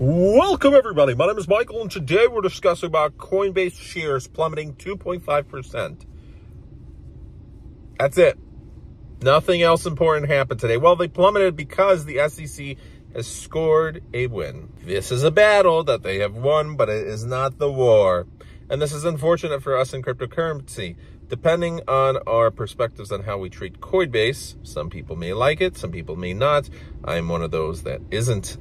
Welcome everybody, my name is Michael and today we're discussing about Coinbase shares plummeting 2.5%. That's it. Nothing else important happened today. Well, they plummeted because the S.E.C has scored a win. This is a battle that they have won, but it is not the war. And this is unfortunate for us in cryptocurrency. Depending on our perspectives on how we treat Coinbase, some people may like it, some people may not. I'm one of those that isn't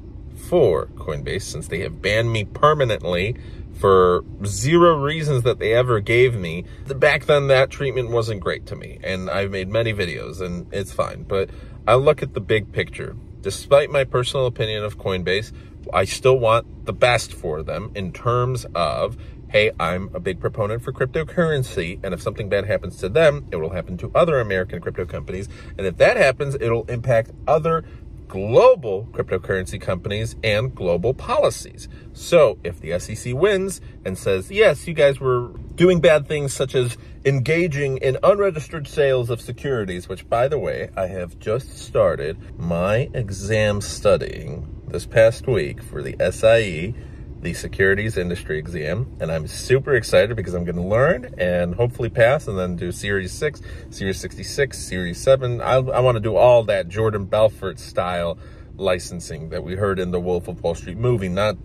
for Coinbase since they have banned me permanently for zero reasons that they ever gave me. Back then, that treatment wasn't great to me, and I've made many videos, and it's fine. But I look at the big picture. Despite my personal opinion of Coinbase, I still want the best for them in terms of, hey, I'm a big proponent for cryptocurrency, and if something bad happens to them, it will happen to other American crypto companies. And if that happens, it'll impact other global cryptocurrency companies and global policies. So if the S.E.C wins and says, yes, you guys were doing bad things such as engaging in unregistered sales of securities, which, by the way, I have just started my exam studying this past week for the S.E.C, the securities industry exam, and I'm super excited because I'm going to learn and hopefully pass and then do Series 6, Series 66, Series 7. I want to do all that Jordan Belfort style licensing that we heard in the Wolf of Wall Street movie, not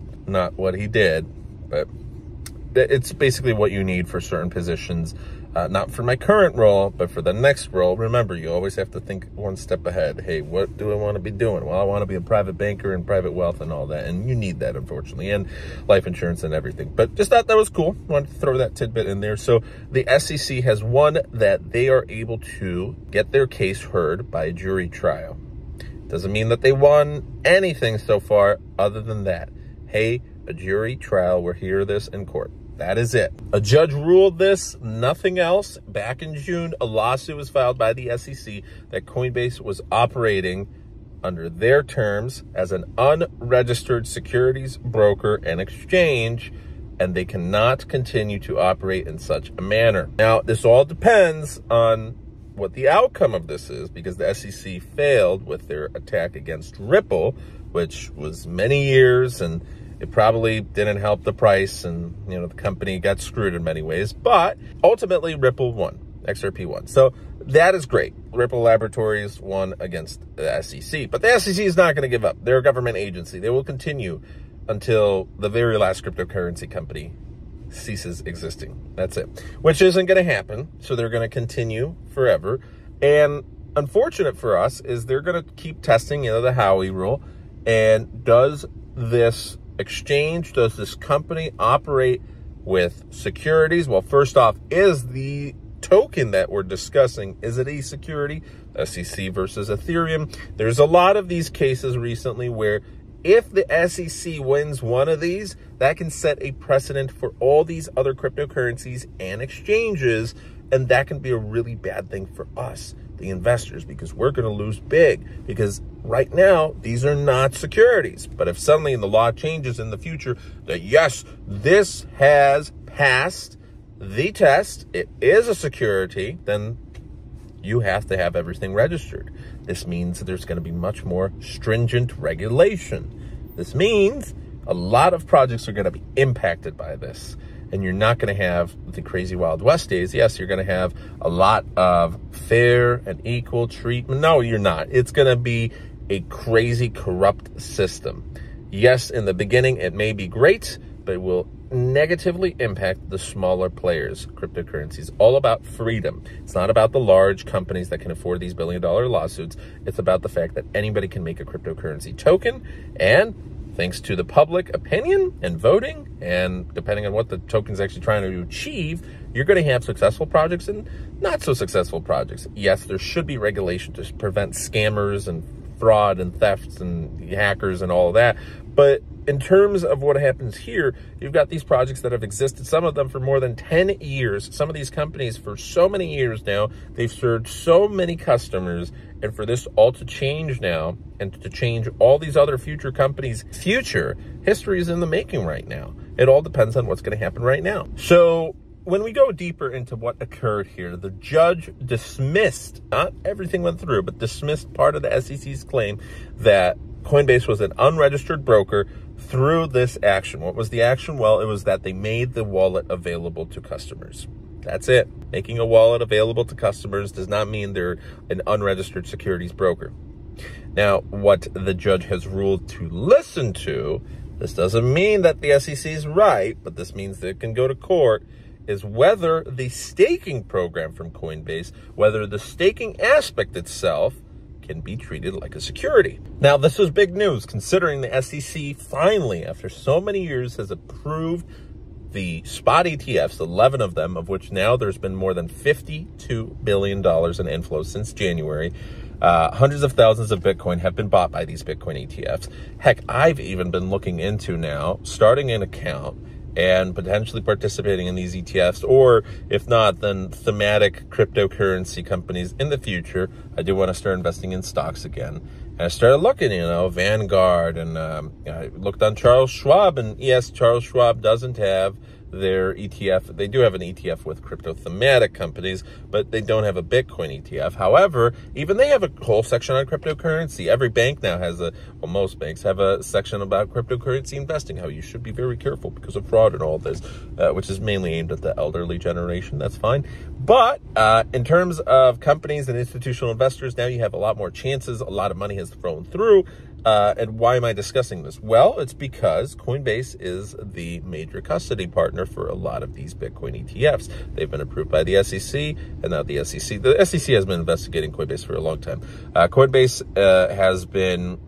what he did, but it's basically what you need for certain positions. Not for my current role, but for the next role. Remember, you always have to think one step ahead. Hey, what do I want to be doing? Well, I want to be a private banker and private wealth and all that. And you need that, unfortunately, and life insurance and everything. But just thought that was cool. Wanted to throw that tidbit in there. So the S.E.C has won that they are able to get their case heard by a jury trial. Doesn't mean that they won anything so far other than that. Hey, a jury trial, we'll hear this in court. That is it. A judge ruled this, nothing else. Back in June, a lawsuit was filed by the S.E.C that Coinbase was operating under their terms as an unregistered securities broker and exchange, and they cannot continue to operate in such a manner. Now, this all depends on what the outcome of this is, because the S.E.C failed with their attack against Ripple, which was many years, and it probably didn't help the price, and the company got screwed in many ways. But ultimately, Ripple won. XRP won. So that is great. Ripple Laboratories won against the S.E.C. But the S.E.C is not going to give up. They're a government agency. They will continue until the very last cryptocurrency company ceases existing. That's it. Which isn't going to happen. So they're going to continue forever. And unfortunate for us is they're going to keep testing, the Howey rule. And does this exchange, does this company operate with securities? Well, first off, is the token that we're discussing, is it a security? S.E.C versus Ethereum. There's a lot of these cases recently where if the S.E.C wins one of these, that can set a precedent for all these other cryptocurrencies and exchanges, and that can be a really bad thing for us, the investors, because we're going to lose big, because right now, these are not securities. But if suddenly the law changes in the future that, yes, this has passed the test, it is a security, then you have to have everything registered. This means there's going to be much more stringent regulation. This means a lot of projects are going to be impacted by this. And you're not going to have the crazy Wild West days. Yes, you're going to have a lot of fair and equal treatment. No, you're not. It's going to be a crazy, corrupt system. Yes, in the beginning, it may be great, but it will negatively impact the smaller players. Cryptocurrency is all about freedom. It's not about the large companies that can afford these billion-dollar lawsuits. It's about the fact that anybody can make a cryptocurrency token, and thanks to the public opinion and voting, and depending on what the token's actually trying to achieve, you're going to have successful projects and not so successful projects. Yes, there should be regulation to prevent scammers and fraud and thefts and hackers and all of that. But in terms of what happens here, you've got these projects that have existed, some of them for more than 10 years. Some of these companies for so many years now, they've served so many customers. And for this all to change now, and to change all these other future companies' future, history is in the making right now. It all depends on what's going to happen right now. So when we go deeper into what occurred here, the judge dismissed, not everything went through, but dismissed part of the SEC's claim that Coinbase was an unregistered broker through this action. What was the action? Well, it was that they made the wallet available to customers. That's it. Making a wallet available to customers does not mean they're an unregistered securities broker. Now, what the judge has ruled to listen to, this doesn't mean that the SEC is right, but this means that it can go to court, is whether the staking program from Coinbase, whether the staking aspect itself can be treated like a security. Now, this is big news considering the SEC finally, after so many years, has approved the spot ETFs, 11 of them, of which now there's been more than $52 billion in inflows since January. Hundreds of thousands of Bitcoin have been bought by these Bitcoin ETFs. Heck, I've even been looking into now starting an account and potentially participating in these ETFs, or if not, then thematic cryptocurrency companies in the future. I do want to start investing in stocks again. And I started looking, Vanguard, and I looked on Charles Schwab, and yes, Charles Schwab doesn't have their ETF. They do have an ETF with crypto thematic companies, but they don't have a Bitcoin ETF. However, even they have a whole section on cryptocurrency. Every bank now has most banks have a section about cryptocurrency investing, how you should be very careful because of fraud and all this, which is mainly aimed at the elderly generation. That's fine. But in terms of companies and institutional investors, now you have a lot more chances. A lot of money has thrown through. And why am I discussing this? Well, it's because Coinbase is the major custody partner for a lot of these Bitcoin ETFs. They've been approved by the SEC, and now the SEC has been investigating Coinbase for a long time. Coinbase has been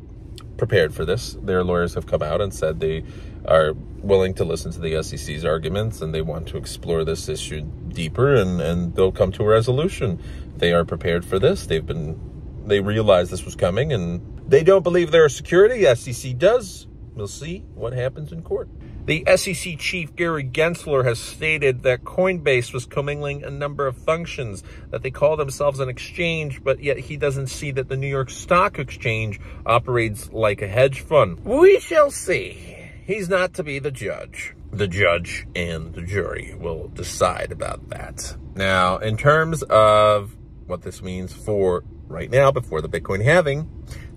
prepared for this. Their lawyers have come out and said they are willing to listen to the SEC's arguments, and they want to explore this issue deeper, and they'll come to a resolution. They are prepared for this. They realized this was coming, and they don't believe they're a security. The SEC does. We'll see what happens in court. The SEC chief, Gary Gensler, has stated that Coinbase was commingling a number of functions, that they call themselves an exchange, but yet he doesn't see that the New York Stock Exchange operates like a hedge fund. We shall see. He's not to be the judge. The judge and the jury will decide about that. Now, in terms of what this means for right now, before the Bitcoin halving,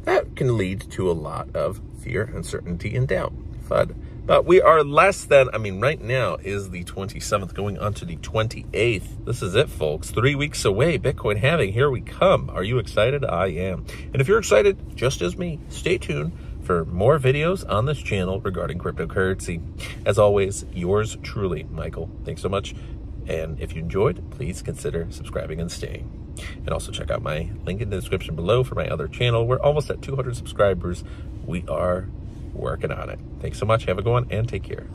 that can lead to a lot of fear, uncertainty, and doubt. FUD. But we are less than, right now is the 27th going on to the 28th. This is it, folks. 3 weeks away, Bitcoin halving. Here we come. Are you excited? I am. And if you're excited, just as me, stay tuned for more videos on this channel regarding cryptocurrency. As always, yours truly, Michael. Thanks so much. And if you enjoyed, please consider subscribing and staying. And also check out my link in the description below for my other channel. We're almost at 200 subscribers. We are working on it. Thanks so much. Have a good one and take care.